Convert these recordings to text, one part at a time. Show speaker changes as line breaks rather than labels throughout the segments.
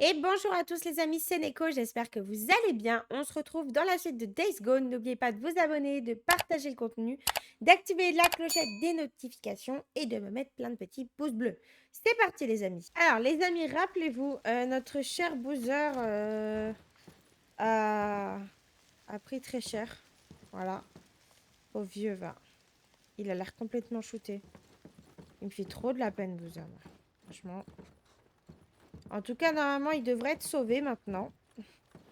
Et bonjour à tous les amis, c'est Neko, j'espère que vous allez bien. On se retrouve dans la suite de Days Gone. N'oubliez pas de vous abonner, de partager le contenu, d'activer la clochette des notifications et de me mettre plein de petits pouces bleus. C'est parti les amis. Alors les amis, rappelez-vous, notre cher Boozer a... a pris très cher. Voilà. Au vieux va. Il a l'air complètement shooté. Il me fait trop de la peine Boozer. Franchement. En tout cas, normalement, il devrait être sauvé maintenant.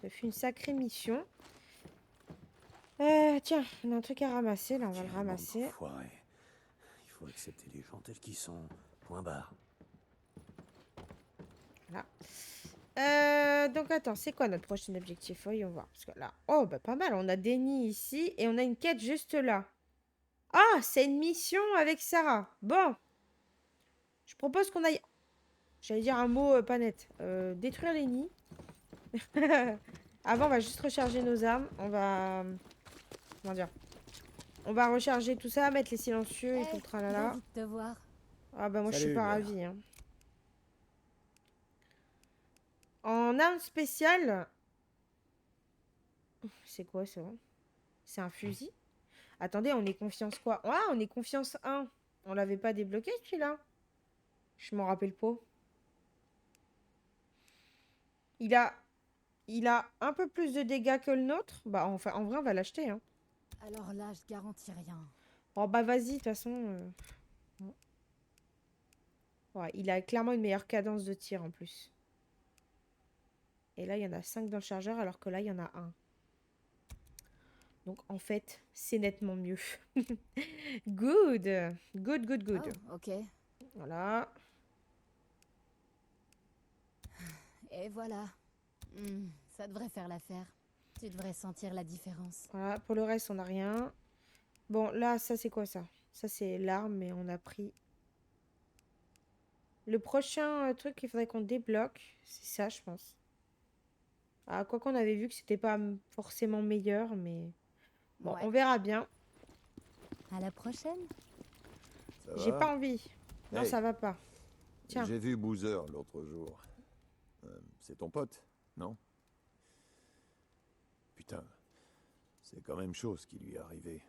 Ça fait une sacrée mission. Tiens, on a un truc à ramasser, là, on va le ramasser.
Foiré. Il faut accepter les gens tels qu'ils sont. Point barre.
Voilà. Donc attends, c'est quoi notre prochain objectif? Voyons voir. Parce que là, oh, bah pas mal, on a des nids ici et on a une quête juste là. Ah, c'est une mission avec Sarah. Bon, je propose qu'on aille... J'allais dire un mot pas net. Détruire les nids. Avant, on va juste recharger nos armes. On va... Comment dire? On va recharger tout ça, mettre les silencieux et tout le tralala.
Ravi de te voir.
Ah bah moi je suis
Salut,
pas
Hubert.
ravie. Hein. En arme spéciale... C'est quoi ça? C'est un fusil? Attendez, on est confiance quoi? Ah, on est confiance 1. On l'avait pas débloqué celui-là? Je m'en rappelle pas. Il a... Il a un peu plus de dégâts que le nôtre? Bah enfin, en vrai, on va l'acheter. Hein.
Alors là, je garantis rien.
Oh bah vas-y, de toute façon... Ouais, il a clairement une meilleure cadence de tir en plus. Et là, il y en a 5 dans le chargeur, alors que là, il y en a un. Donc en fait, c'est nettement mieux. Good. Good, good, good.
Oh, ok.
Voilà.
Et voilà. Ça devrait faire l'affaire. Tu devrais sentir la différence.
Voilà. Pour le reste, on n'a rien. Bon, là, ça, c'est quoi ça? Ça, c'est l'arme, mais on a pris... Le prochain truc qu'il faudrait qu'on débloque, c'est ça, je pense. Ah, quoi qu'on avait vu que c'était pas forcément meilleur, mais... Bon,
Ouais.
on verra bien.
À la prochaine.
Ça
J'ai
va?
pas envie. Non,
Hey,
ça va pas. Tiens.
j'ai vu Boozer l'autre jour. C'est ton pote, non? Putain, c'est quand même chose qui lui est arrivé.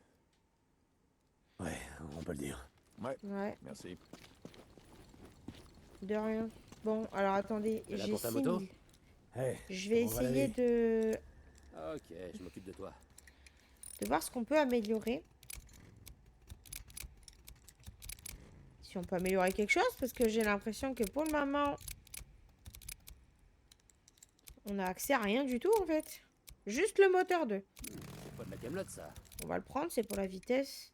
Ouais, on peut le dire. Ouais,
Ouais,
merci.
de rien. Bon, alors attendez,
T'es là
j'ai
pour ta
6
moto?
000.
Hey,
Je vais
comment va la
essayer
vie?
de
Ok, je m'occupe de toi.
voir ce qu'on peut améliorer. Si on peut améliorer quelque chose, parce que j'ai l'impression que pour le moment, on n'a accès à rien du tout en fait. Juste le moteur 2.
C'est pas de la camelote ça.
On va le prendre, c'est pour la vitesse.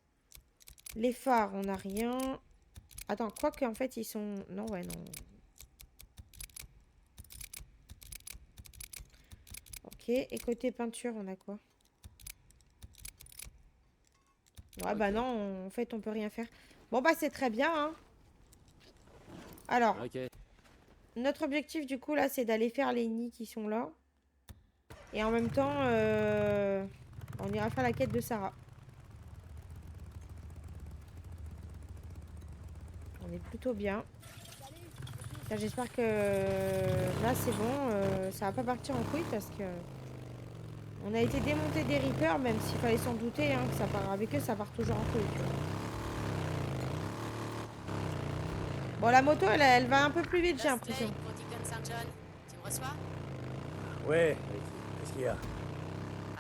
Les phares, on n'a rien. Attends, quoi qu'en fait, ils sont... Non, ouais, non. Ok, et côté peinture, on a quoi? Ouais, bah
Ok.
non, en fait, on peut rien faire. Bon, bah c'est très bien, hein. Alors,
Ok.
notre objectif, du coup, là, c'est d'aller faire les nids qui sont là. Et en même temps, on ira faire la quête de Sarah. On est plutôt bien. J'espère que là c'est bon, ça va pas partir en couille parce que on a été démonté des Reapers, même s'il fallait s'en douter, hein, que ça part avec eux, ça part toujours en couille. Tu vois. Bon, la moto, elle va un peu plus vite, j'ai l'impression.
Deacon St. John, tu me reçois?
Ouais, qu'est-ce qu'il y a?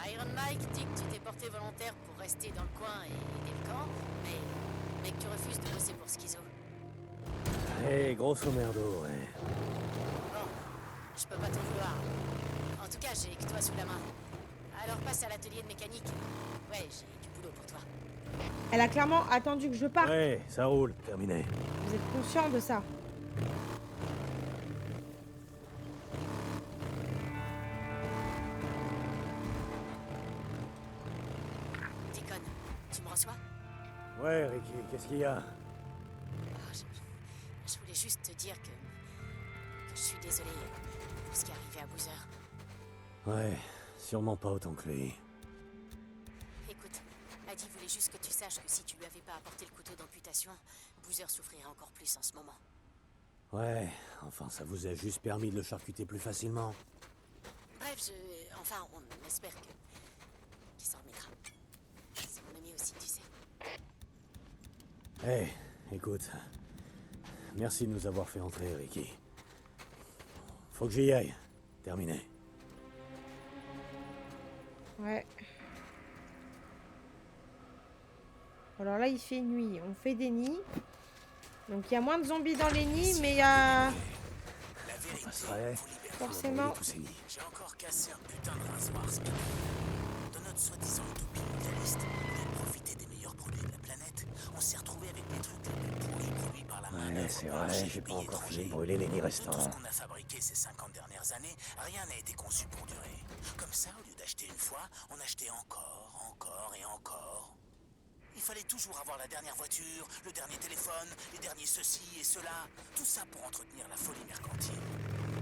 Iron Mike dit que tu t'es porté volontaire pour rester dans le coin et aider le camp, mais que tu refuses de bosser pour Schizo.
Hey, grosso merdo, ouais.
Bon, je peux pas t'en vouloir. En tout cas, j'ai que toi sous la main. Alors passe à l'atelier de mécanique. Ouais, j'ai du boulot pour toi.
Elle a clairement attendu que je parte.
Ouais, ça roule, terminé.
Vous êtes conscient de ça?
Deacon, tu me reçois?
Ouais, Ricky, qu'est-ce qu'il y a?
Ah, je voulais juste te dire que je suis désolé pour ce qui est arrivé à Boozer.
Ouais, sûrement pas autant que lui.
Écoute, Adi voulait juste que tu saches que si tu lui avais pas apporté le couteau d'amputation, Boozer souffrirait encore plus en ce moment.
Ouais, enfin, ça vous a juste permis de le charcuter plus facilement.
Bref, enfin, on espère qu'il s'en remettra. C'est mon ami aussi, tu sais.
Hey, écoute. Merci de nous avoir fait entrer, Ricky. Faut que j'y aille. Terminé.
Ouais. Alors là, il fait nuit. On fait des nids. Donc il y a moins de zombies dans les nids, mais il y a...
La vérité,
passerait.
Forcément.
Tous ces nids.
j'ai encore cassé un putain de rasoir speed. Dans notre soi-disant utopie idéaliste, on a profité des meilleurs produits de la planète. On s'est retrouvé avec des trucs les plus pourris produits par la main.
Ouais, c'est vrai, j'ai pas encore fini de brûler les nids
De tout
restants.
ce qu'on a fabriqué ces 50 dernières années, rien n'a été conçu pour durer. Comme ça, au lieu d'acheter une fois, on achetait encore et encore. Il fallait toujours avoir la dernière voiture, le dernier téléphone, les derniers ceci et cela. Tout ça pour entretenir la folie mercantile.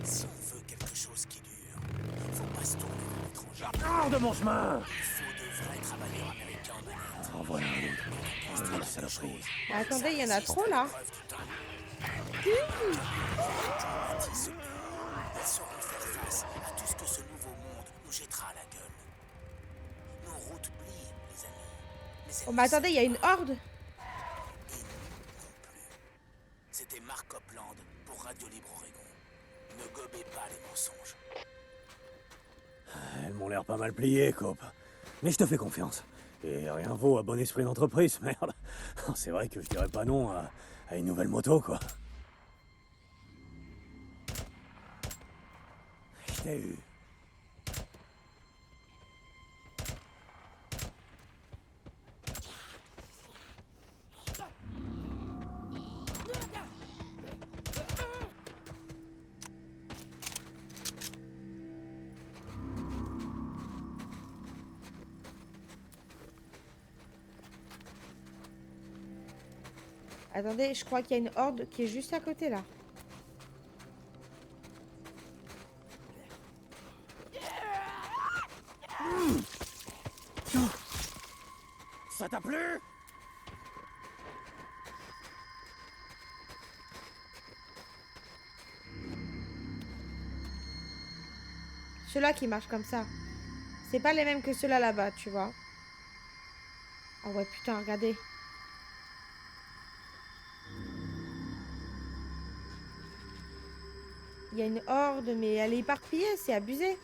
Si on veut quelque chose qui dure, faut pas se tourner vers l'étranger.
Hors de mon chemin!
Il faut de vrais travailleurs américains honnêtes.
En voilà un autre. Quelle saloperie.
Mais attendez, il y en a trop là.
Elles sauront faire face à tout ce que ce nouveau monde nous jettera à la gueule. Nos routes plient, les amis. Mais elles
Oh, mais attendez, il y a une horde.
et nous non plus. C'était Mark Copland pour Radio Libre Oregon. Ne gobez pas les mensonges.
Elles m'ont l'air pas mal pliées, Cope. Mais je te fais confiance. Et rien vaut à bon esprit d'entreprise, merde. C'est vrai que je dirais pas non à une nouvelle moto, quoi. Je t'ai eu.
Attendez, je crois qu'il y a une horde qui est juste à côté là.
Ça t'a plu?
Ceux-là qui marchent comme ça. C'est pas les mêmes que ceux-là là-bas, tu vois. Ah ouais, putain, regardez. Il y a une horde, mais elle est éparpillée, c'est abusé.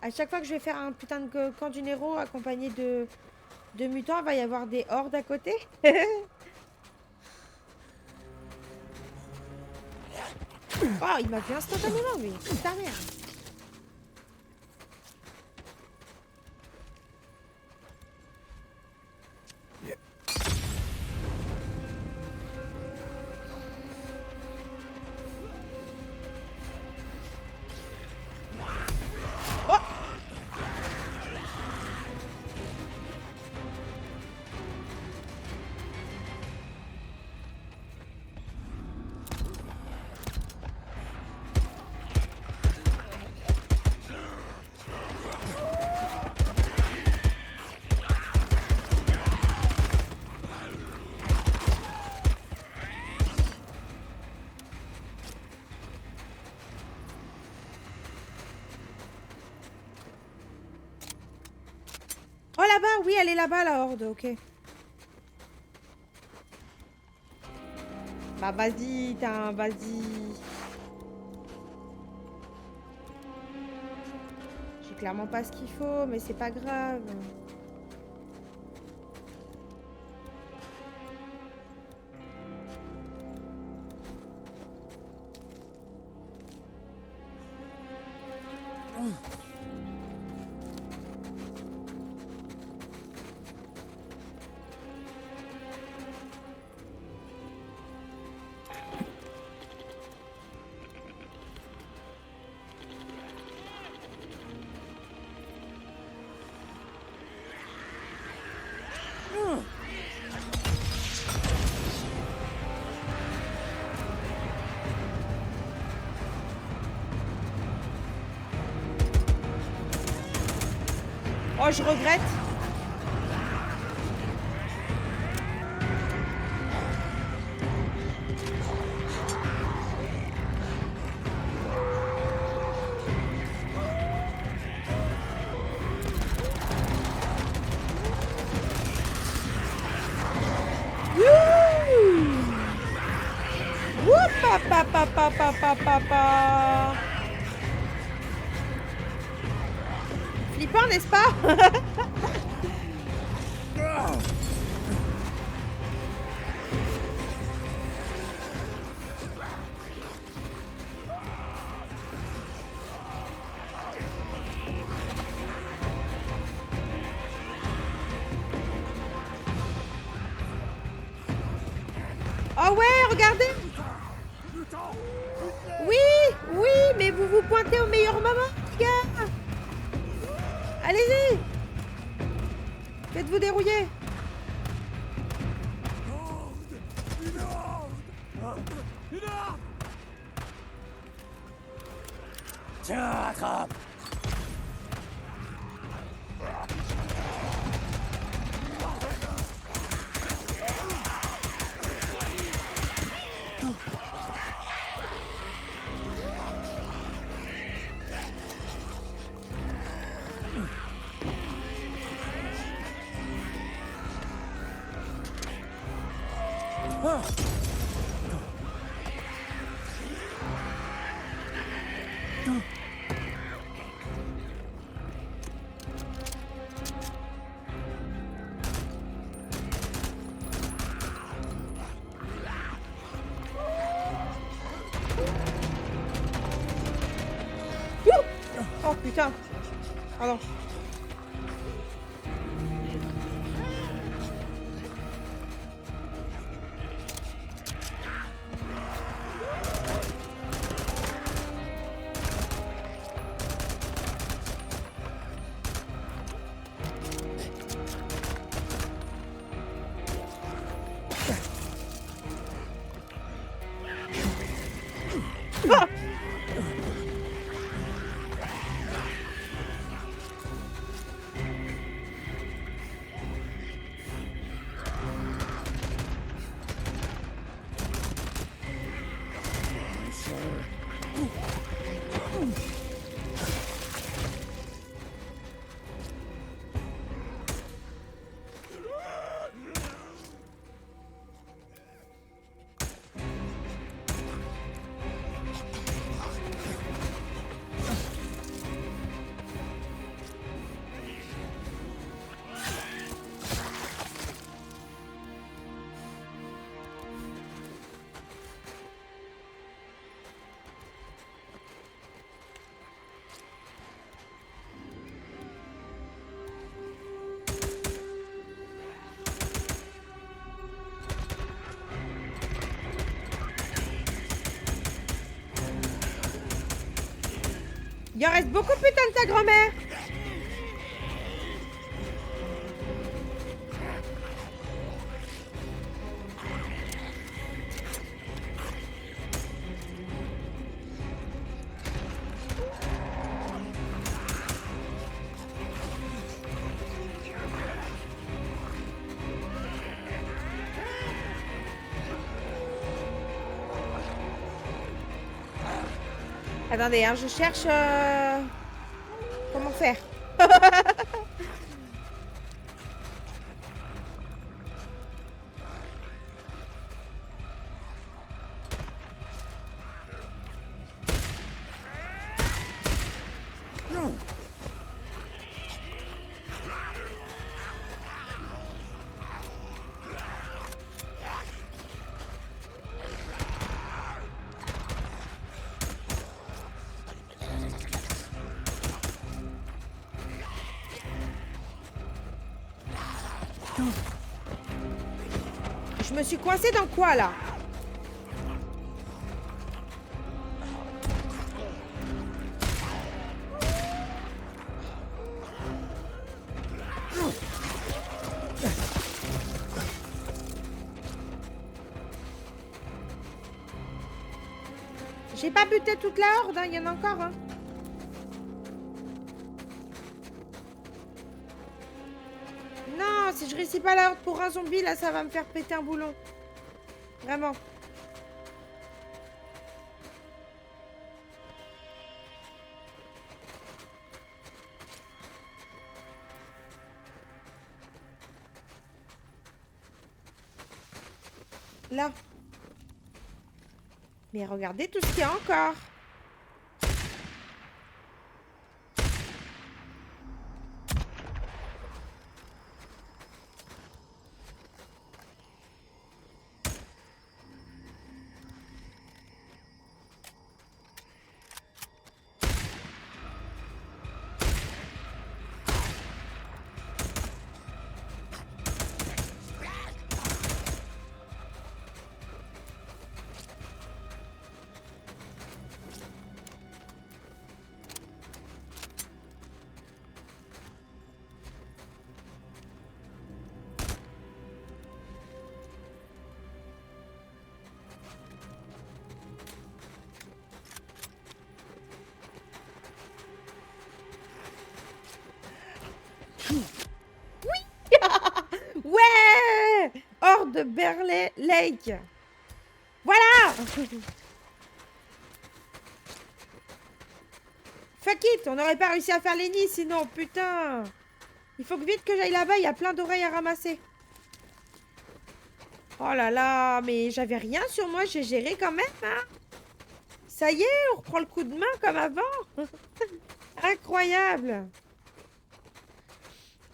À chaque fois que je vais faire un putain de camp du Nero accompagné de mutants, il va y avoir des hordes à côté. Oh, il m'a vu instantanément, lui. Putain, merde. Oh, là-bas, oui, elle est là-bas, la horde, ok. Bah, vas-y, vas-y. J'ai clairement pas ce qu'il faut, mais c'est pas grave. Oh, je regrette. Pa. Flippant, n'est-ce pas? Oh ouais, regardez. Oui, oui, mais vous vous pointez au meilleur moment, les gars. Allez-y. Faites-vous dérouiller.
Tiens, attrape.
Oh putain. Pardon. Ah. Il en reste beaucoup, putain, de ta grand-mère. Attendez, hein, je cherche... Comment faire? Je me suis coincée dans quoi, là? J'ai pas buté toute la horde, hein. Il y en a encore, hein. non, si je réussis pas la horde pour un zombie, là, ça va me faire péter un boulon. Vraiment. Là. Mais regardez tout ce qu'il y a encore. Ouais! Hors de Berley Lake. Voilà! Fuck it, on n'aurait pas réussi à faire les nids sinon, putain. Il faut que vite que j'aille là-bas, il y a plein d'oreilles à ramasser. Oh là là, mais j'avais rien sur moi, j'ai géré quand même, hein. Ça y est, on reprend le coup de main comme avant. Incroyable.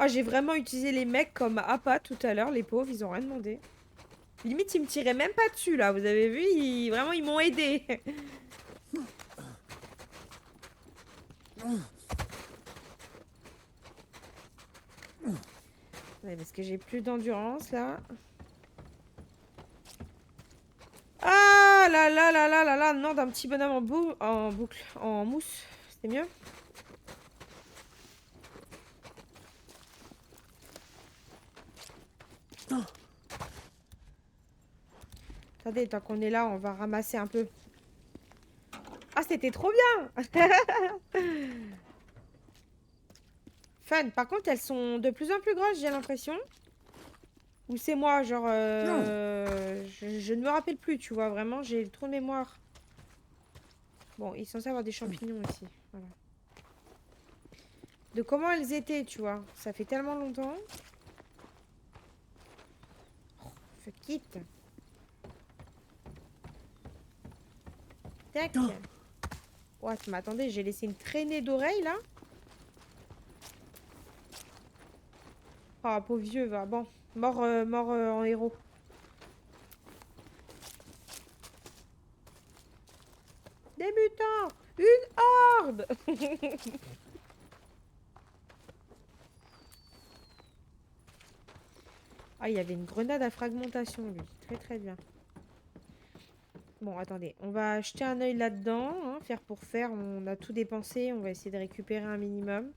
Oh, j'ai vraiment utilisé les mecs comme appât tout à l'heure, les pauvres, ils ont rien demandé. Limite, ils me tiraient même pas dessus, là, vous avez vu, vraiment, ils m'ont aidé. Ouais, parce que j'ai plus d'endurance, là. Ah là là là là là là, non, d'un petit bonhomme en boucle, en mousse, c'était mieux. Attendez, tant qu'on est là, on va ramasser un peu. Ah, c'était trop bien. Fun. Par contre, elles sont de plus en plus grosses, j'ai l'impression. Ou c'est moi, genre... je ne me rappelle plus, tu vois. Vraiment, j'ai trop de mémoire. Bon, il est censé avoir des champignons aussi. Voilà. De comment elles étaient, tu vois. Ça fait tellement longtemps. Oh, fuck it. Tac. Ouais, mais attendez, j'ai laissé une traînée d'oreilles, là. Ah, pauvre vieux, va. Bon, mort, en héros. Débutant. Une horde. Ah, il y avait une grenade à fragmentation, lui. Très, très bien. Bon, attendez. On va jeter un œil là-dedans. Hein, faire pour faire. On a tout dépensé. On va essayer de récupérer un minimum.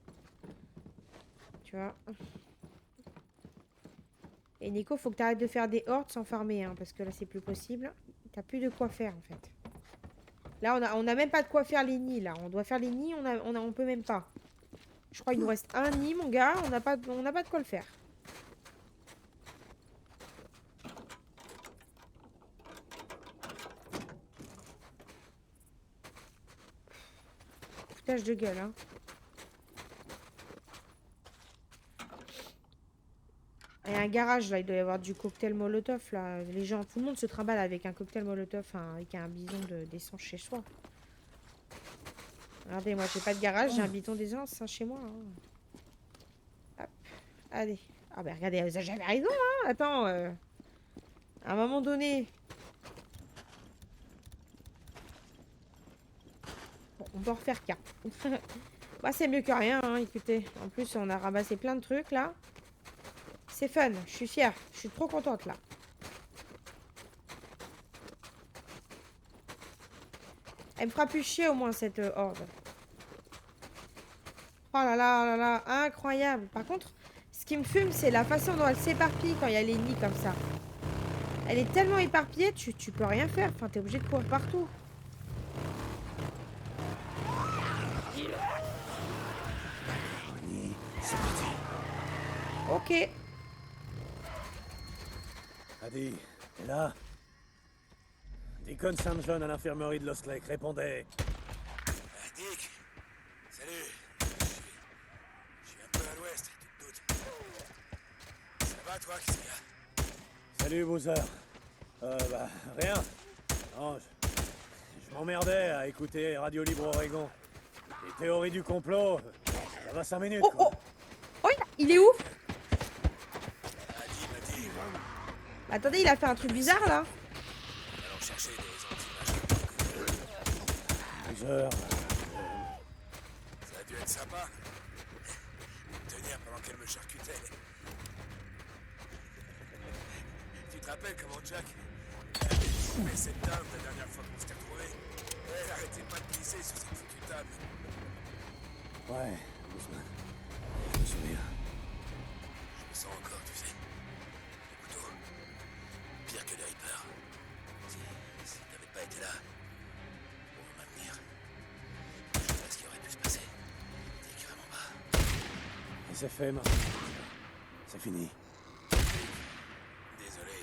Tu vois. Et Nico, faut que tu arrêtes de faire des hordes sans farmer. Hein, parce que là, c'est plus possible. T'as plus de quoi faire, en fait. Là, on a même pas de quoi faire les nids, là. On doit faire les nids, on peut même pas. Je crois qu'il nous reste un nid, mon gars. On n'a pas de quoi le faire. Foutage de gueule, hein. Il y a un garage, là. Il doit y avoir du cocktail Molotov, là. Les gens, tout le monde se trimballe avec un cocktail Molotov, hein, avec un bidon d'essence chez soi. Regardez, moi, j'ai pas de garage, j'ai un bidon d'essence hein, chez moi. Hein. Hop, allez. Ah, bah, regardez, j'avais raison, hein. Attends, à un moment donné... Bon, on peut refaire qu'un. Bah, c'est mieux que rien, hein, écoutez. En plus, on a ramassé plein de trucs, là. C'est fun, je suis fière. Je suis trop contente, là. Elle me fera plus chier, au moins, cette horde. Oh là là, oh là là, incroyable. Par contre, ce qui me fume, c'est la façon dont elle s'éparpille quand il y a les nids comme ça. Elle est tellement éparpillée, tu peux rien faire. Enfin, t'es obligé de courir partout.
C'est parti.
Ok.
Adi, t'es là? Deacon St. John à l'infirmerie de Lost Lake, répondez.
Dick, salut. Je suis un peu à l'ouest, tu te doutes. Ça va, toi, qu'est-ce qu'il y a?
Salut, Boozer. Rien. Non, je m'emmerdais à écouter Radio Libre Oregon. Les théories du complot, ça va 5 minutes,
Oh,
quoi.
oh. Oh, il est où?
Adi m'a dit,
Attendez, il a fait un truc bizarre, là.
allons chercher des anti-magiques.
Boozer,
Ça a dû être sympa. Tenir pendant qu'elle me charcutait. Tu te rappelles comment Jack avait coupé cette table la dernière fois qu'on s'était retrouvés? Elle arrêtait pas de glisser sur cette foutue table.
ouais, Boozman. Je me souviens.
Je me sens encore, tu sais. Le couteau. Pire que le Reaper. Si t'avais pas été là, pour maintenir, je sais pas ce qui aurait pu se passer. T'es vraiment pas.
Et c'est fait, maintenant. C'est fini.
Désolé.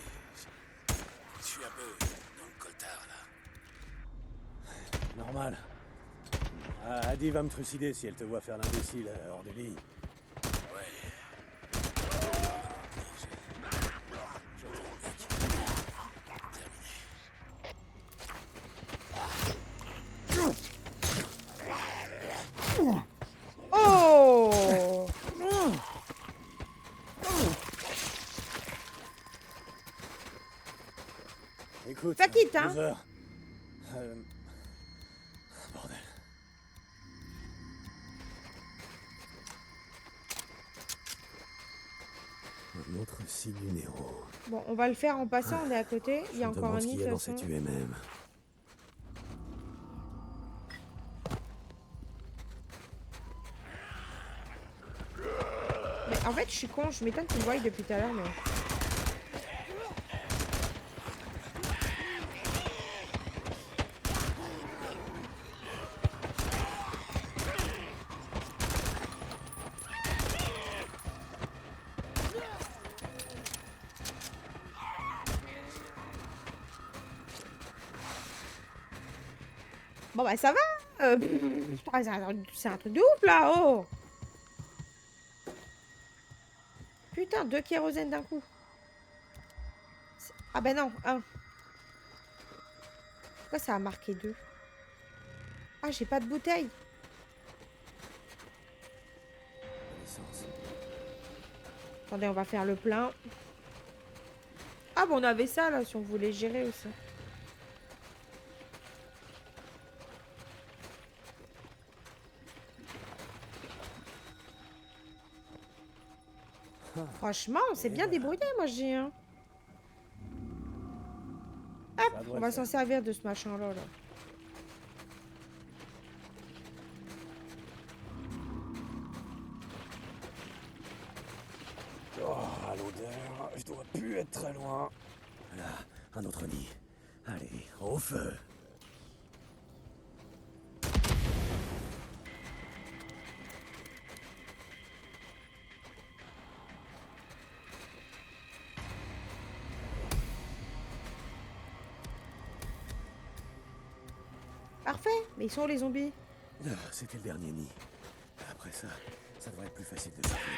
Je suis un peu dans le coltard, là.
Normal. Ah, Adi va me trucider si elle te voit faire l'imbécile hors du lit.
Ouais.
Oh!
Écoute,
Ça quitte, hein.
Boozer. Bordel. Un autre signe du Néro.
Bon, on va le faire en passant, on est à côté. Il y a
Je me
encore un
demande ce
nid,
qu'il
de
y a dans
toute façon.
cette UMM.
Mais en fait, je suis con, je m'étonne qu'il me voie depuis tout à l'heure, mais... Bon bah ça va. Putain, c'est un truc de ouf là, oh. Putain, 2 kérosènes d'un coup. Ah ben non, un. Pourquoi ça a marqué 2? Ah, j'ai pas de bouteille.
L'essence.
Attendez, on va faire le plein. Ah bon, on avait ça là, si on voulait gérer aussi. Franchement, on s'est bien débrouillé, moi je dis. Hein. Hop,
Ça doit
on va
le
s'en
faire.
servir de ce machin-là. Là.
Oh, l'odeur. Je dois plus être très loin. Là, un autre nid. Allez, au feu.
Parfait, mais ils sont où les zombies?
Ah, c'était le dernier nid. Après ça, ça devrait être plus facile de circuler.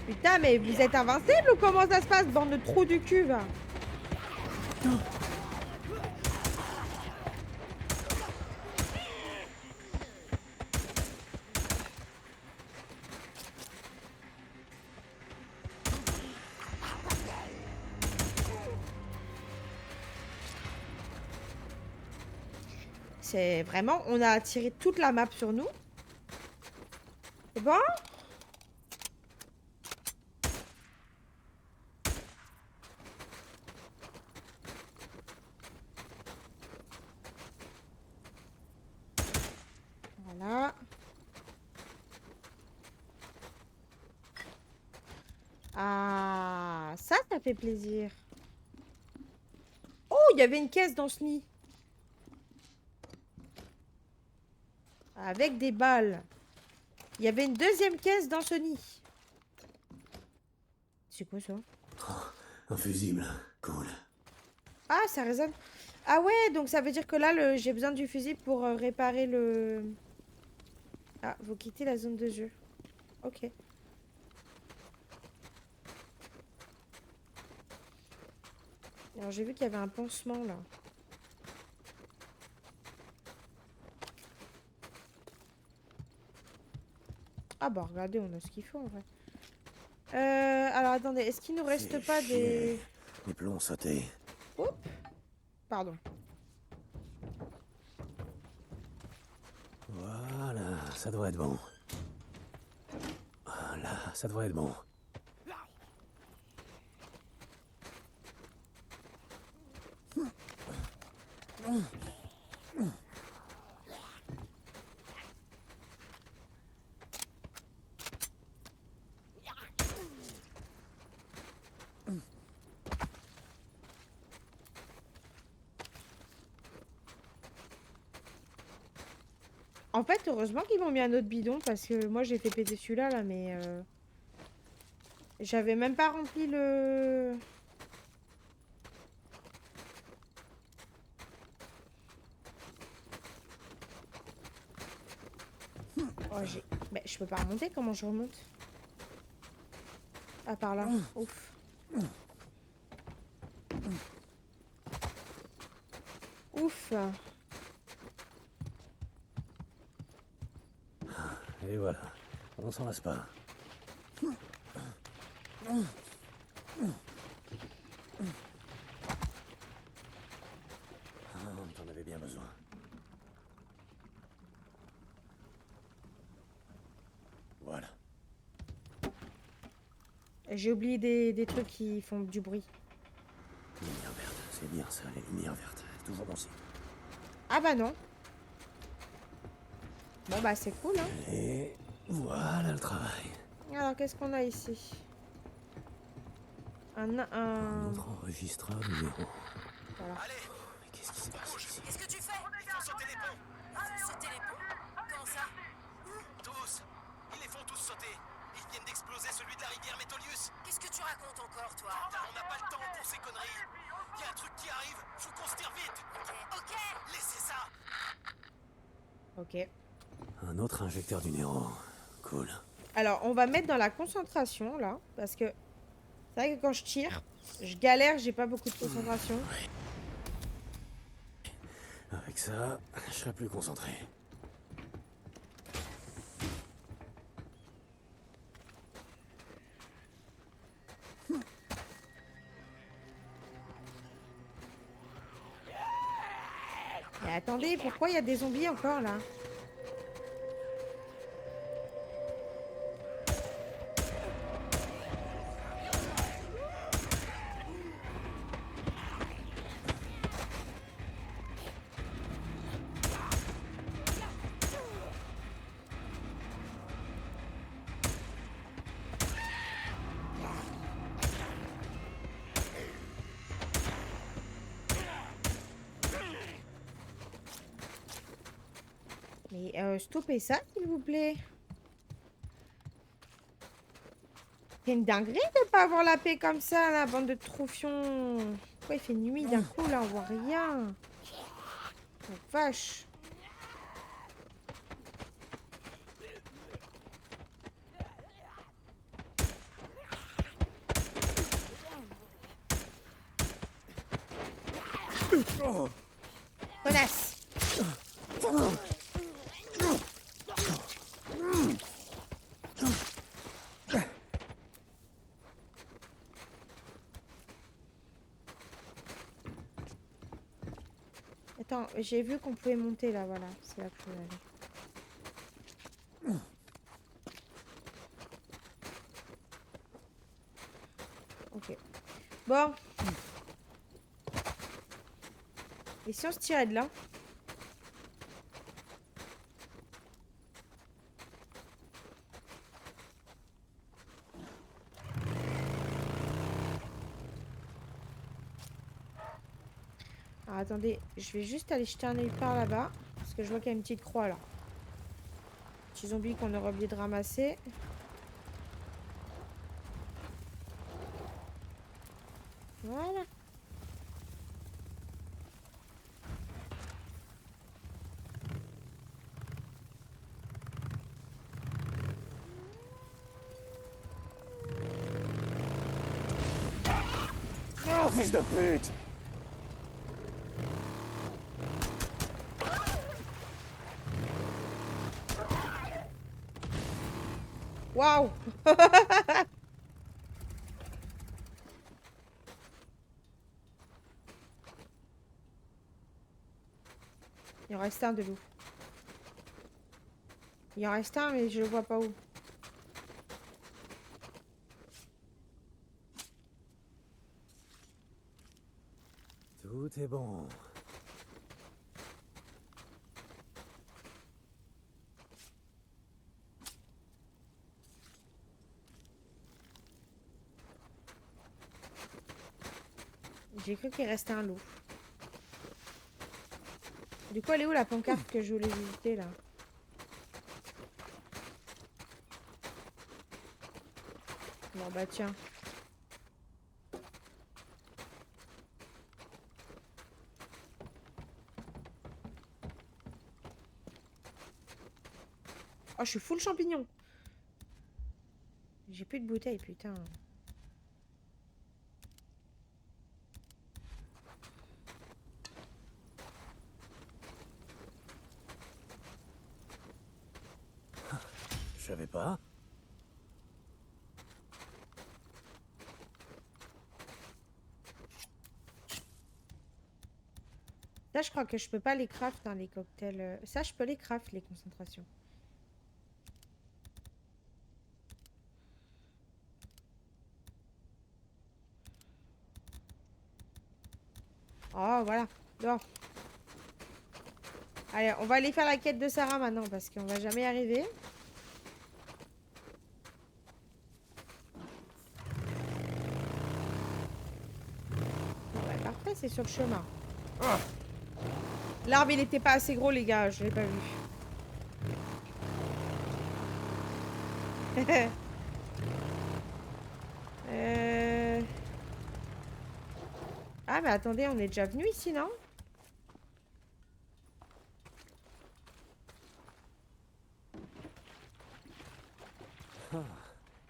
Putain, mais vous êtes invincible ou comment ça se passe, bande de trous du cul, va? C'est vraiment, on a tiré toute la map sur nous. C'est bon? Voilà. Ah, ça fait plaisir. Oh, il y avait une caisse dans ce nid. Avec des balles. Il y avait une deuxième caisse dans ce nid. C'est quoi ça?
Un fusible. Cool.
Ah, ça résonne. Ah ouais, donc ça veut dire que là, j'ai besoin du fusible pour réparer le... Ah, vous quittez la zone de jeu. Ok. Alors, j'ai vu qu'il y avait un pansement, là. Ah bah, regardez, on a ce qu'il faut, en vrai. Alors, attendez, est-ce qu'il nous reste pas des...
Les plombs sautés.
Oups. Pardon.
Voilà, ça devrait être bon. Voilà, ça devrait être bon.
En fait, heureusement qu'ils m'ont mis un autre bidon parce que moi j'ai fait péter celui-là là, mais j'avais même pas rempli le. Oh, mais je peux pas remonter, comment je remonte? Ah, par là. Ouf. Ouf.
Et voilà, on s'en lasse pas. T'en avais bien besoin. Voilà.
J'ai oublié des trucs qui font du bruit.
Lumière verte, c'est bien ça, les lumières vertes. Toujours bon signe.
Ah bah non. Bon bah c'est cool hein.
Et voilà le travail.
Alors qu'est-ce qu'on a ici?
Un autre enregistreur numéro.
Voilà.
Allez,
Mais qu'est-ce qui se passe ici?
qu'est-ce que tu fais? Ils font sauter les ponts. Sauter les ponts? Comment ça? Tous. Ils les font tous sauter. Ils viennent d'exploser celui de la rivière Métolius. Qu'est-ce que tu racontes encore, toi? On n'a pas le temps pour ces conneries. Il y a un truc qui arrive. Faut qu'on se tire vite. Ok. Laissez ça.
Ok.
Un autre injecteur du Nero. Cool.
Alors on va mettre dans la concentration là. Parce que c'est vrai que quand je tire, je galère, j'ai pas beaucoup de concentration.
Avec ça, je serai plus concentré.
Mais attendez, pourquoi il y a des zombies encore là? Mais stoppez ça, s'il vous plaît. C'est une dinguerie de pas avoir la paix comme ça, la bande de troufions. Pourquoi il fait nuit d'un coup, là, on voit rien. Oh, vache. Connasse. Attends, j'ai vu qu'on pouvait monter là, voilà. C'est là que je veux aller. Ok. Bon. Et si on se tirait de là? Alors, attendez, je vais juste aller jeter un œil par là-bas. Parce que je vois qu'il y a une petite croix là. Petit zombie qu'on aurait oublié de ramasser. Voilà.
Oh, fils de pute!
Waouh. Il en reste un de loup. Il en reste un, mais je le vois pas où.
Tout est bon.
J'ai cru qu'il restait un loup. Du coup, elle est où la pancarte que je voulais visiter là? Bon bah tiens. Oh, je suis full champignon. J'ai plus de bouteilles, putain.
Je savais pas.
Ça, je crois que je peux pas les craft, hein, les cocktails. Ça, je peux les craft, les concentrations. Oh, voilà. Bon. Allez, on va aller faire la quête de Sarah maintenant, parce qu'on va jamais y arriver. Ouais, parfait, c'est sur le chemin. L'arbre, il était pas assez gros, les gars. Je l'ai pas vu. Ah, mais attendez, on est déjà venu ici, non?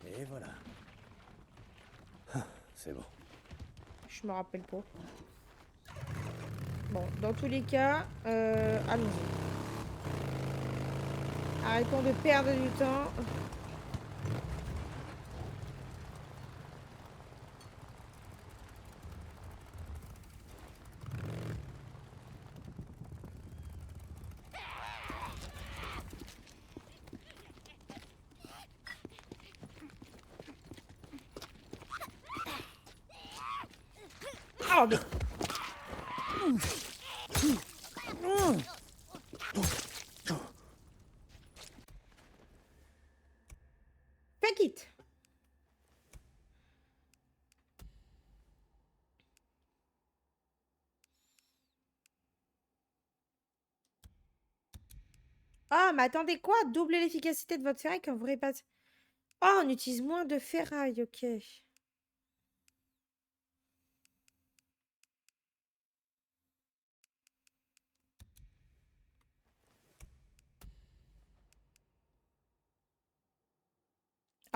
Et voilà. C'est bon.
Je me rappelle pas. Bon, dans tous les cas, allons-y. Arrêtons de perdre du temps. Oh, mais... Fake it. Ah, mais attendez, quoi? Doubler l'efficacité de votre ferraille quand vous répassez. Oh, on utilise moins de ferraille, ok.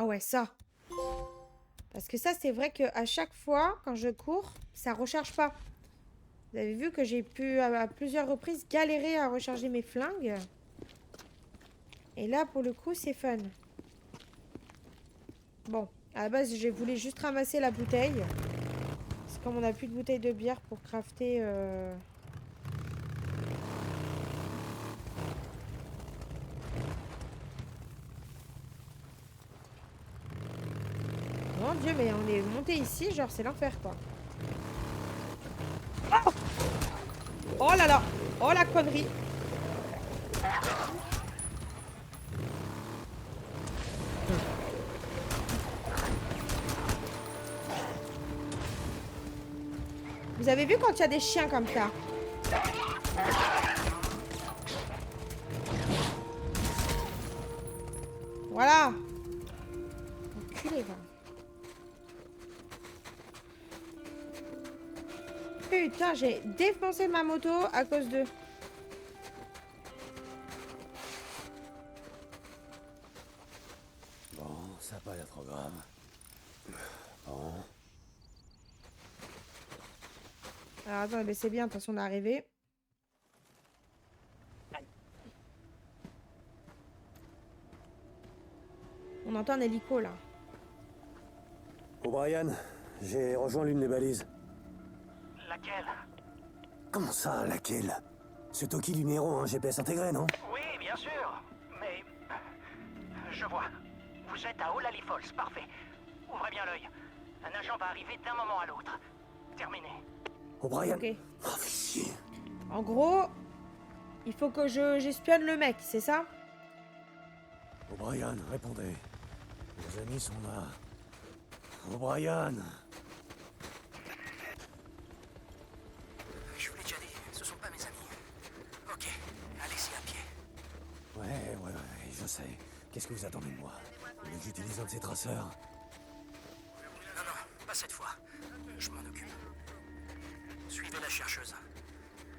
Ah ouais, ça. Parce que ça, c'est vrai qu'à chaque fois, quand je cours, ça recharge pas. Vous avez vu que j'ai pu, à plusieurs reprises, galérer à recharger mes flingues. Et là, pour le coup, c'est fun. Bon, à la base, je voulais juste ramasser la bouteille. Parce que comme on n'a plus de bouteille de bière pour crafter... Mon Dieu, mais on est monté ici, genre c'est l'enfer quoi. Oh, oh là là. Oh la connerie. Vous avez vu quand il y a des chiens comme ça? Voilà. Enculé, va. Putain, j'ai défoncé ma moto à cause d'eux.
Bon, ça n'a pas l'air trop grave. Bon.
Alors attends, mais c'est bien, de toute façon on est arrivé. On entend un hélico là.
O'Brien, j'ai rejoint l'une des balises.
Laquelle?
Comment ça, laquelle? C'est Toki du Nero, un GPS intégré, non?
Oui, bien sûr. Mais... Je vois. Vous êtes à Olali Falls, parfait. Ouvrez bien l'œil. Un agent va arriver d'un moment à l'autre. Terminé.
O'Brien.
Ok.
Oh, fais chier.
En gros, il faut que j'espionne le mec, c'est ça?
O'Brien, répondez. Les amis sont là. O'Brien.
Je vous l'ai déjà dit, ce sont pas mes amis. Ok, allez-y à pied.
Ouais, je sais. Qu'est-ce que vous attendez de moi? Vous voulez que j'utilise un de ces traceurs?
Non, pas cette fois. Je m'en occupe. Suivez la chercheuse.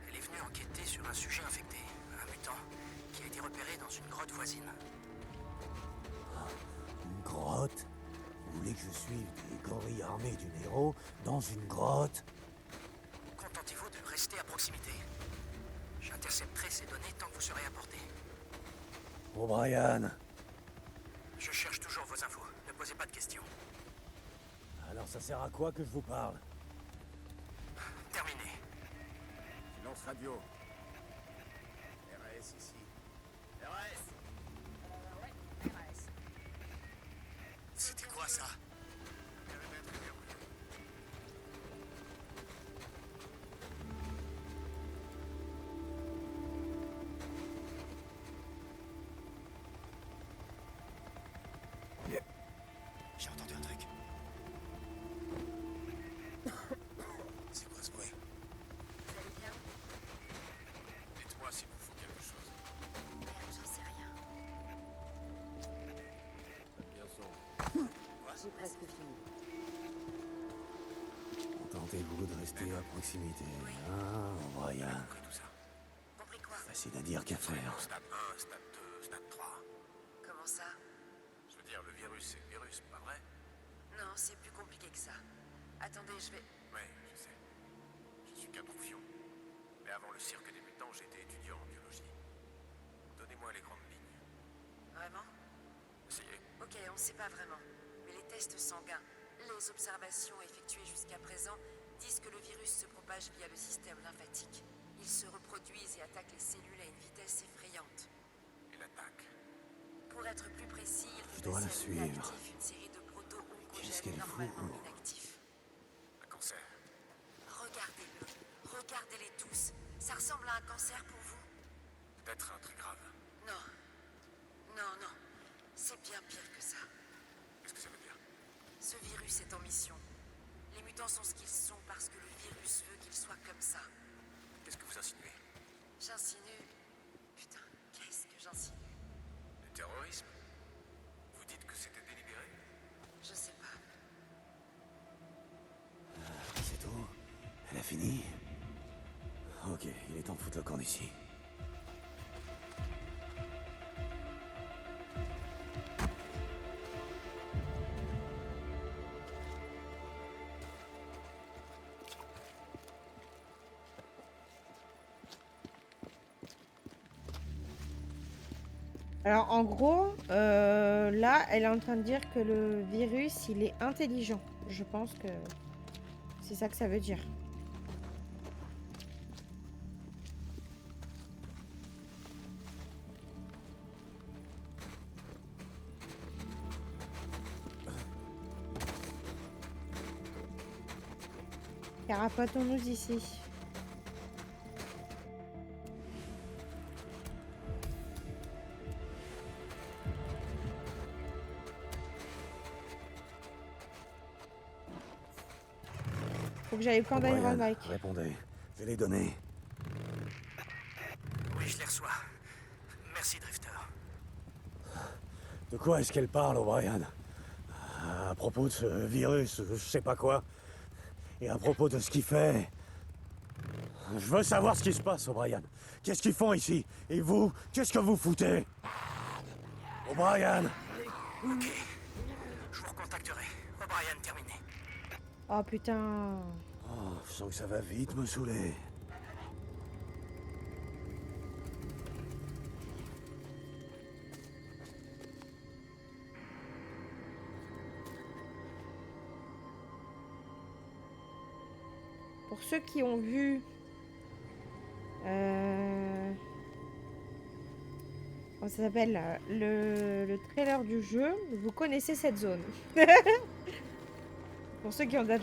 Elle est venue enquêter sur un sujet infecté, un mutant, qui a été repéré dans une grotte voisine.
Une grotte? Vous voulez que je suive des gorilles armés du Nero dans une grotte?
Contentez-vous de rester à proximité. J'intercepterai ces données tant que vous serez à portée.
O'Brien.
Je cherche toujours vos infos. Ne posez pas de questions.
Alors ça sert à quoi que je vous parle?
Terminé.
Silence radio. RS ici. RS.
C'était quoi ça? J'ai entendu un truc. C'est quoi ce bruit?
Dites-moi s'il vous faut quelque chose.
J'en sais rien.
Bien son.
J'ai presque fini.
Contentez-vous de rester à proximité. Hein, O'Brien.
Compris tout ça.
Compris quoi?
Facile à dire qu'à faire.
Stade 1, stade 2, stade 3.
Comment ça?
Je veux dire, le virus, c'est le virus, pas vrai?
Non, c'est plus compliqué que ça. Attendez, je vais...
Oui, je sais. Je suis qu'un troufion. Mais avant le cirque des mutants, j'étais étudiant en biologie. Donnez-moi les grandes lignes.
Vraiment?
Essayez.
Ok, on sait pas vraiment. Mais les tests sanguins, les observations effectuées jusqu'à présent disent que le virus se propage via le système lymphatique. Ils se reproduisent et attaquent les cellules à une vitesse effrayante.
Et l'attaque.
Pour être plus précis, il
Je dois la
décèle
suivre.
inactifs une série de
Qu'est-ce qu'elle
proto-oncogènes
fout,
normalement
hein?
inactifs.
Un cancer.
Regardez-le. Regardez-les tous. Ça ressemble à un cancer pour vous?
Peut-être un truc grave.
Non. Non. C'est bien pire que ça.
Qu'est-ce que ça veut dire?
Ce virus est en mission. Les mutants sont ce qu'ils sont parce que le virus veut qu'ils soient comme ça.
Qu'est-ce que vous insinuez?
J'insinue... Putain, qu'est-ce que j'insinue?
Du terrorisme? Vous dites que c'était délibéré?
Je sais pas.
C'est tout? Elle a fini? Ok, il est temps de foutre le camp d'ici.
Alors en gros, là, elle est en train de dire que le virus, il est intelligent. Je pense que c'est ça que ça veut dire. Carapatons-nous ici. Faut que j'aille prendre Iron
O'Brien,
Mike.
répondez. J'ai les données.
aperçois. Merci, Drifter.
De quoi est-ce qu'elle parle, O'Brien? À propos de ce virus, je sais pas quoi. Et à propos de ce qu'il fait... Je veux savoir ce qui se passe, O'Brien. Qu'est-ce qu'ils font ici? Et vous, qu'est-ce que vous foutez? O'Brien!
Ok. Je vous recontacterai. O'Brien, terminé.
Oh putain.
Oh, je sens que ça va vite me saouler.
Pour ceux qui ont vu... comment ça s'appelle là, le trailer du jeu, vous connaissez cette zone. Pour ceux qui ont déjà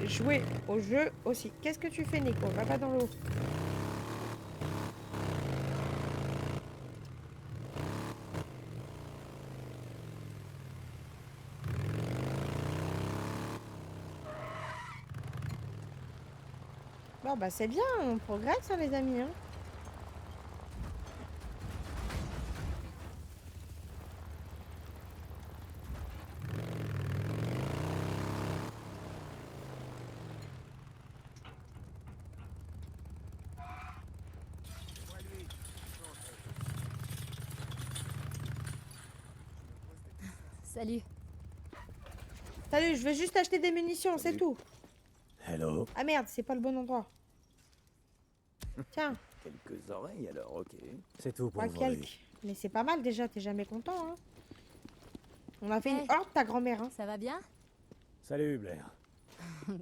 joué au jeu aussi. Qu'est-ce que tu fais, Nico? Va pas dans l'eau. Bon bah c'est bien, on progresse hein, les amis. Hein.
Salut.
Salut, je vais juste acheter des munitions, c'est tout.
Hello.
Ah merde, c'est pas le bon endroit. Tiens,
Quelques oreilles alors, ok.
C'est tout pour
pas
aujourd'hui.
quelques. Mais c'est pas mal déjà, t'es jamais content. Hein. On a fait
Hey.
une horde, ta grand-mère. Hein.
Ça va bien?
Salut, Blair.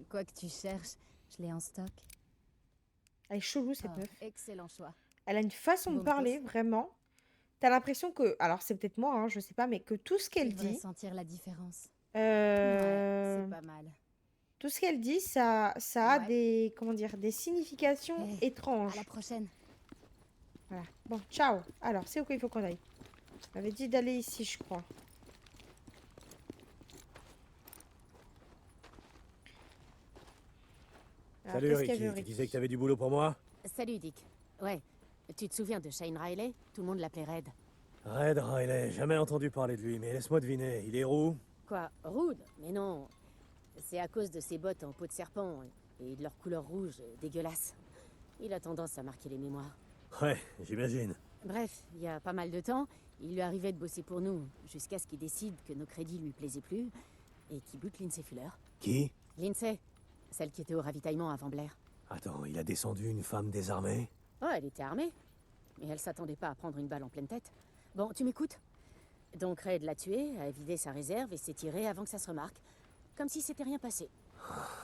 Quoi que tu cherches, je l'ai en stock.
Elle est chelou cette
Oh,
meuf.
excellent choix.
Elle a une façon de
Bon
parler,
gosse.
vraiment. T'as l'impression que, alors c'est peut-être moi, hein, je sais pas, mais que tout ce qu'elle
Tu devrais
dit,
sentir la différence.
euh,
Ouais, c'est pas mal.
tout ce qu'elle dit, ça a
Ouais.
des, comment dire, des significations
Hey,
étranges.
À la prochaine.
Voilà. Bon, ciao. Alors, c'est où qu'il faut qu'on aille? On avait dit d'aller ici, je crois. Alors,
Salut,
qu'est-ce qu'il y
Ricky.
avait,
Tu
Ricky?
disais que t'avais du boulot pour moi?
Salut Dick. Ouais. Tu te souviens de Shane Riley? Tout le monde l'appelait Red.
Red Riley, jamais entendu parler de lui, mais laisse-moi deviner, il est roux?
Quoi? Rude? Mais non. C'est à cause de ses bottes en peau de serpent et de leur couleur rouge dégueulasse. Il a tendance à marquer les mémoires.
Ouais, j'imagine.
Bref, il y a pas mal de temps, il lui arrivait de bosser pour nous, jusqu'à ce qu'il décide que nos crédits lui plaisaient plus et qu'il bute Lindsay Fuller.
Qui?
Lindsay, celle qui était au ravitaillement avant Blair.
Attends, il a descendu une femme désarmée?
Oh, elle était armée. Mais elle s'attendait pas à prendre une balle en pleine tête. Bon, tu m'écoutes? Donc Red l'a tué, a vidé sa réserve et s'est tiré avant que ça se remarque. Comme si c'était rien passé.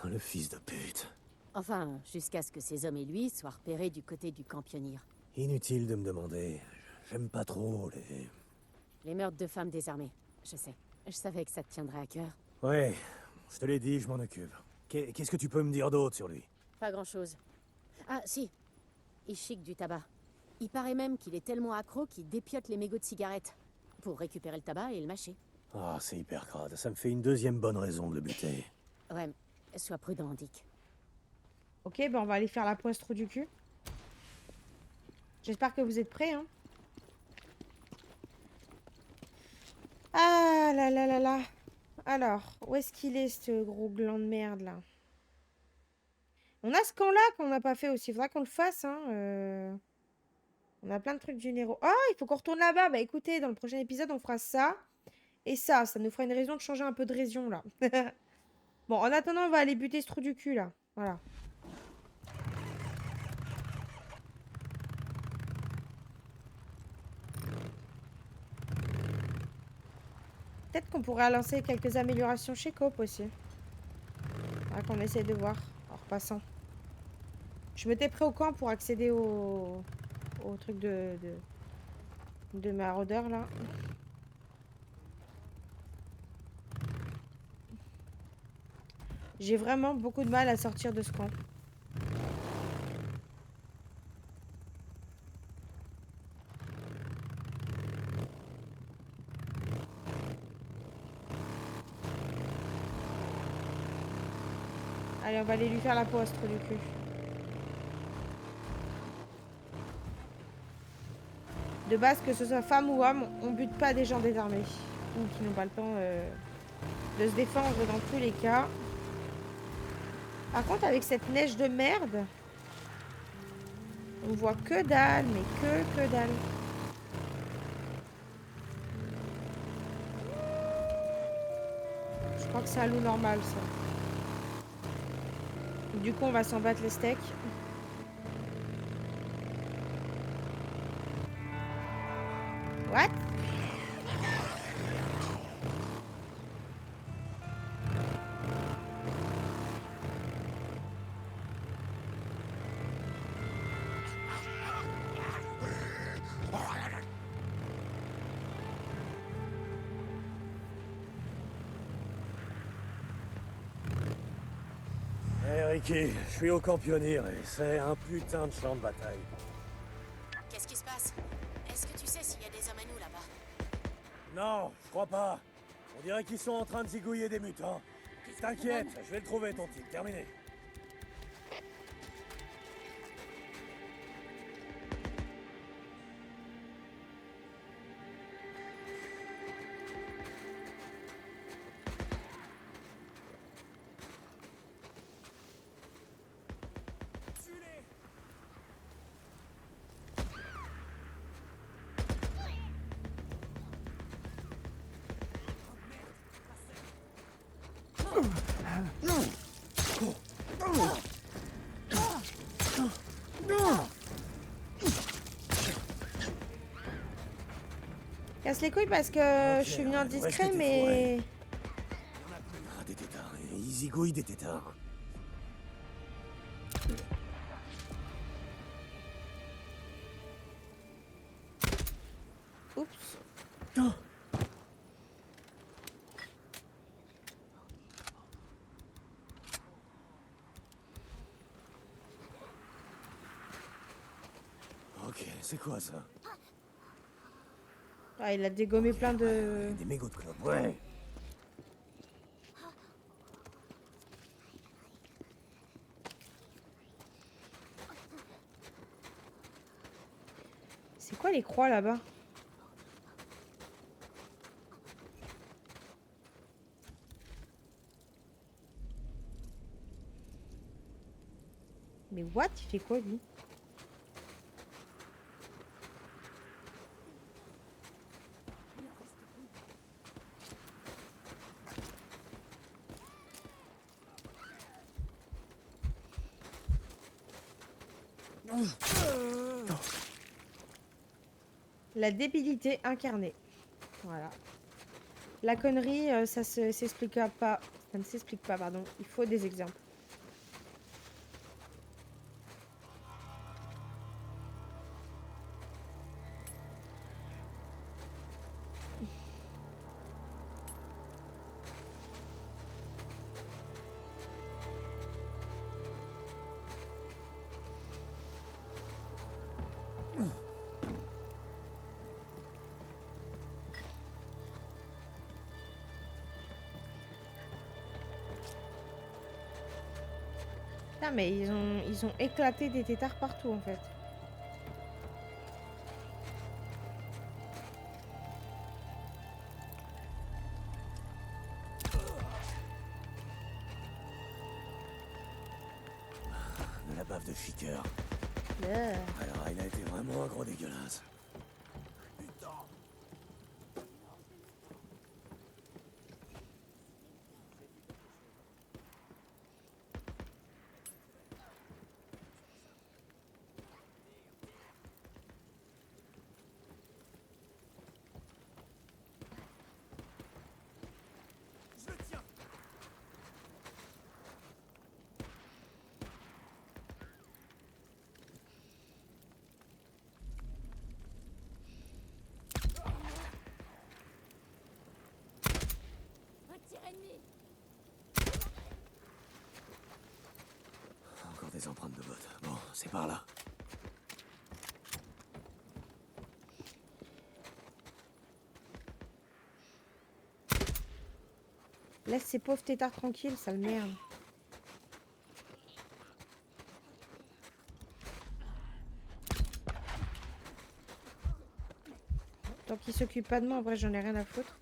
Le fils de pute.
Enfin, jusqu'à ce que ces hommes et lui soient repérés du côté du camp pionnier.
Inutile de me demander. J'aime pas trop les...
Les meurtres de femmes désarmées. Je sais. Je savais que ça te tiendrait à cœur.
Ouais, je te l'ai dit, je m'en occupe. Qu'est-ce que tu peux me dire d'autre sur lui?
Pas grand-chose. Ah, si. Il chic du tabac. Il paraît même qu'il est tellement accro qu'il dépiote les mégots de cigarettes. Pour récupérer le tabac et le mâcher.
Ah, c'est hyper crade. Ça me fait une deuxième bonne raison de le buter.
Ouais, sois prudent, Dick.
Ok, ben on va aller faire la poisse trou du cul. J'espère que vous êtes prêts, hein. Ah là là là là. Alors, où est-ce qu'il est, ce gros gland de merde, là? On a ce camp-là qu'on n'a pas fait aussi. Il faudra qu'on le fasse, hein. On a plein de trucs généraux. Ah, il faut qu'on retourne là-bas. Bah écoutez, dans le prochain épisode, on fera ça. Et ça nous fera une raison de changer un peu de région, là. Bon, en attendant, on va aller buter ce trou du cul, là. Voilà. Peut-être qu'on pourrait lancer quelques améliorations chez Coop aussi. Faudra qu'on essaie de voir en repassant. Je m'étais prêt au camp pour accéder au truc de maraudeur là. J'ai vraiment beaucoup de mal à sortir de ce camp. Allez, on va aller lui faire la peau à ce trou du cul. De base, que ce soit femme ou homme, on bute pas des gens désarmés. Ou qui n'ont pas le temps de se défendre dans tous les cas. Par contre, avec cette neige de merde, on voit que dalle, mais que dalle. Je crois que c'est un loup normal, ça. Du coup, on va s'en battre les steaks. What?
Hé Ricky, je suis au camp pionnier et c'est un putain de champ de bataille.
Qu'est-ce qui se passe? Est-ce que tu sais s'il y a des hommes à nous là-bas?
Non, je crois pas. On dirait qu'ils sont en train de zigouiller des mutants. T'inquiète, je vais le trouver ton type. Terminé.
Casse les couilles parce que je suis venue en discret,
restez
mais...
fourrés. Ah, des tétards. Ils zigouillent des tétards.
Oups.
Ok, c'est quoi ça?
Ah, il a dégommé plein de...
Des mégots de clopes, ouais.
C'est quoi les croix là-bas? Mais what? Il fait quoi lui? La débilité incarnée. Voilà. La connerie, ça s'explique pas. Ça ne s'explique pas, pardon. Il faut des exemples. Putain, mais ils ont éclaté des tétards partout en fait.
De la bave de chiqueur.
Yeah.
Alors, il a été vraiment un gros dégueulasse. Encore des empreintes de bottes. Bon, c'est par là.
Laisse ces pauvres tétards tranquilles, sale merde. Tant qu'il s'occupe pas de moi, en vrai, j'en ai rien à foutre.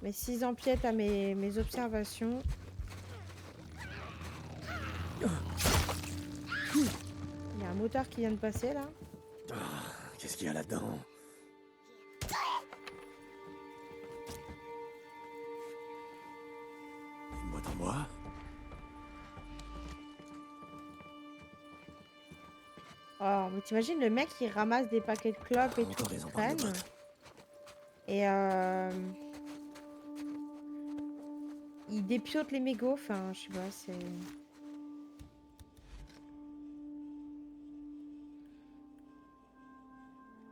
Mais s'ils empiètent à mes observations... Il y a un moteur qui vient de passer, là.
Qu'est-ce qu'il y a là-dedans? Une boîte en bois?
Oh, mais t'imagines, le mec, il ramasse des paquets de clopes et
Encore
tout,
des
qui
empreintes de
traînent.
bottes.
Et il dépiote les mégots, enfin, je sais pas, c'est...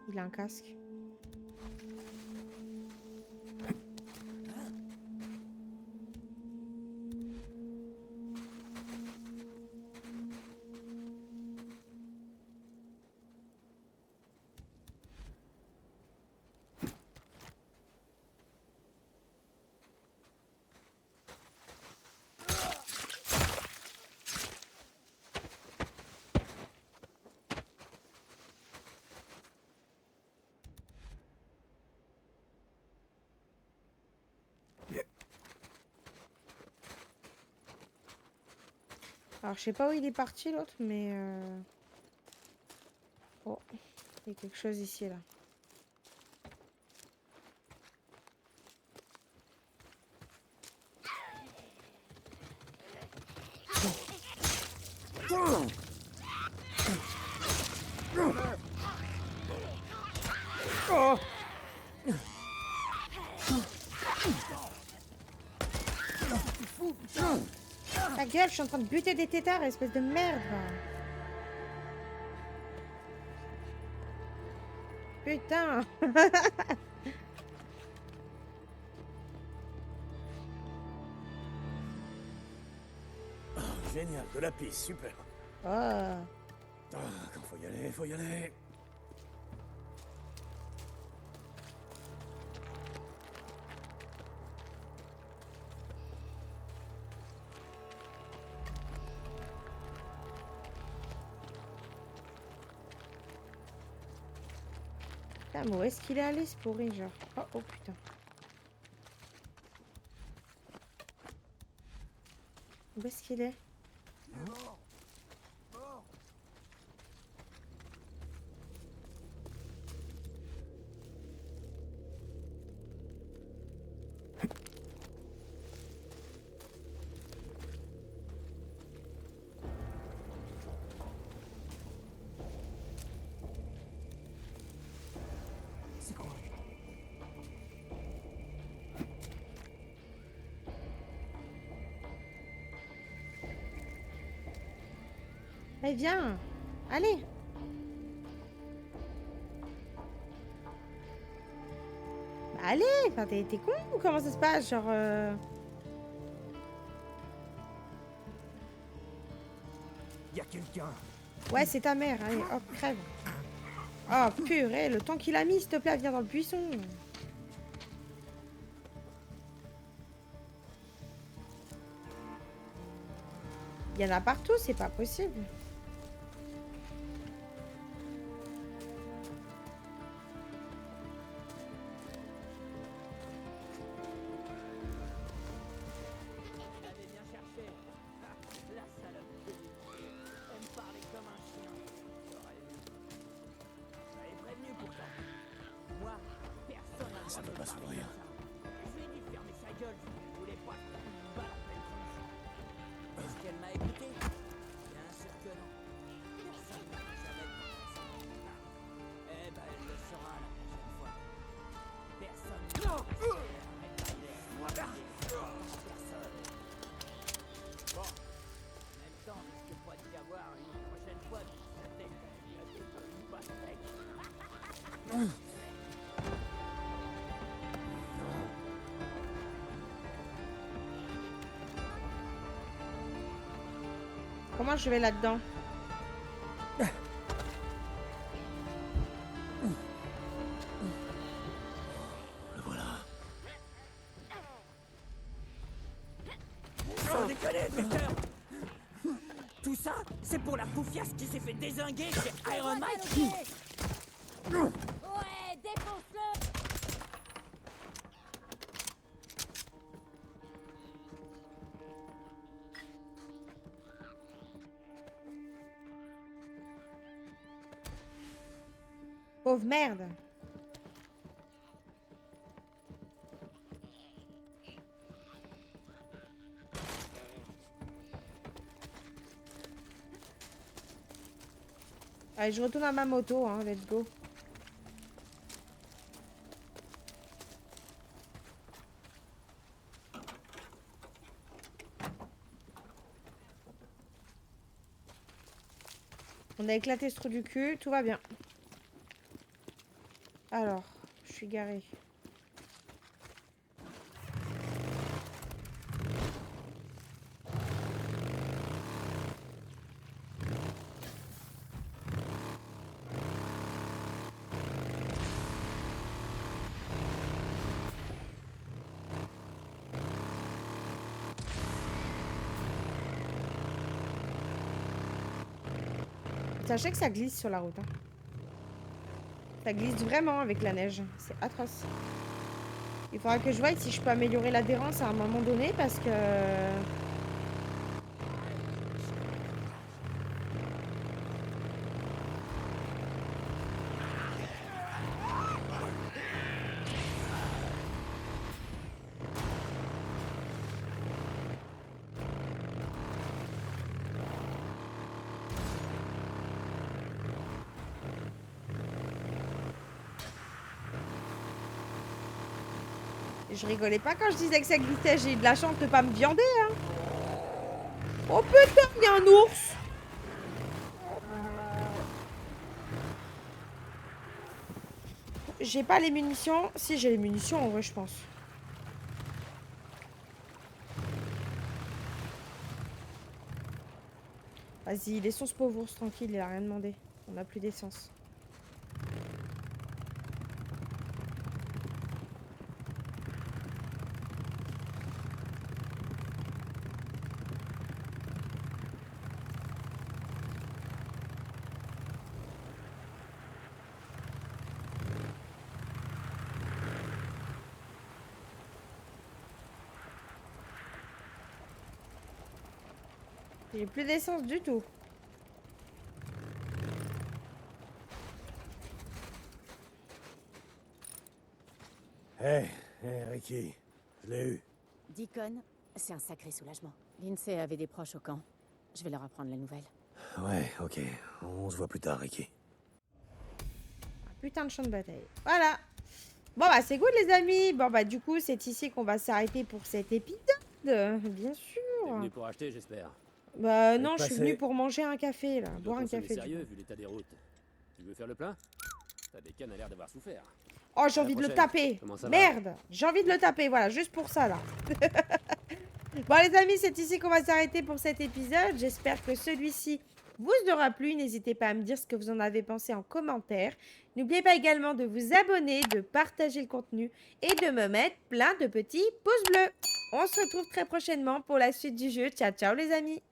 Il a un casque. Alors, je sais pas où il est parti, l'autre, mais... Oh, il y a quelque chose ici, là. Oh. Ta gueule, je suis en train de buter des têtards, espèce de merde, va. Putain.
Oh, génial, de la piste, super.
Oh.
Quand faut y aller, faut y aller.
Putain, mais où est-ce qu'il est allé, ce pourri, genre? Oh, oh, putain. Où est-ce qu'il est?
C'est quoi?
Allez, viens. Allez. Bah, allez. Enfin, t'es con ou comment ça se passe? Genre...
Y a quelqu'un.
Ouais, c'est ta mère. Allez, hop, crève. Oh, purée, le temps qu'il a mis, s'il te plaît, viens dans le buisson. Il y en a partout, c'est pas possible.
Allez, bien chercher. La salope de elle me parlait comme un chien. J'avais prévenu pour ça. Moi, personne n'a le
Ça
droit
peut
de
pas
me parler
s'ouvrir.
comme ça. Je lui ai dit de fermer sa gueule. Je voulais pas se prendre une balle en pleine tronche. Est-ce qu'elle m'a écouté? Bien sûr que non. Personne ne peut jamais te montrer ça. Eh ben, elle le sera la prochaine fois. Personne ne peut personne. Bon, en même temps, risque pas d'y avoir une prochaine fois, puis ça t'aide à décoller une pastèque.
Comment je vais là-dedans?
Le voilà.
Sans déconner, docteur! Tout ça, c'est pour la poufiasse qui s'est fait dézinguer chez Iron Mike?
Ouais, défonce-le!
Pauvre merde. Allez, je retourne à ma moto, hein, let's go. On a éclaté ce trou du cul, tout va bien. Alors, je suis garée. Sachez que ça glisse sur la route. Hein. Ça glisse vraiment avec la neige. C'est atroce. Il faudra que je voie si je peux améliorer l'adhérence à un moment donné parce que... Je rigolais pas quand je disais que ça glissait. J'ai eu de la chance de pas me viander. Hein. Oh putain, il y a un ours. J'ai pas les munitions. Si, j'ai les munitions en vrai, je pense. Vas-y, laissons ce pauvre ours tranquille, il a rien demandé. On a plus d'essence. J'ai plus d'essence du tout.
Hé, Ricky, je l'ai eu.
Deacon, c'est un sacré soulagement. Lindsay avait des proches au camp. Je vais leur apprendre la nouvelle.
Ouais, ok. On se voit plus tard, Ricky.
Un putain de champ de bataille. Voilà. Bon bah c'est good les amis. Bon bah du coup c'est ici qu'on va s'arrêter pour cet épisode. Bien sûr.
T'es venu pour acheter, j'espère.
Bah non, je suis
passé.
venue pour manger un café là.
Tu dois
Boire un
consommer
café. du
sérieux
coup.
vu l'état des routes. Tu veux faire le plein? Ta bécane a l'air d'avoir souffert.
Oh j'ai
À la
envie de le
prochaine.
taper.
Comment ça va?
Merde. J'ai envie de le taper. Voilà, juste pour ça là. Bon les amis, c'est ici qu'on va s'arrêter pour cet épisode. J'espère que celui-ci vous aura plu. N'hésitez pas à me dire ce que vous en avez pensé en commentaire. N'oubliez pas également de vous abonner, de partager le contenu et de me mettre plein de petits pouces bleus. On se retrouve très prochainement pour la suite du jeu. Ciao ciao les amis.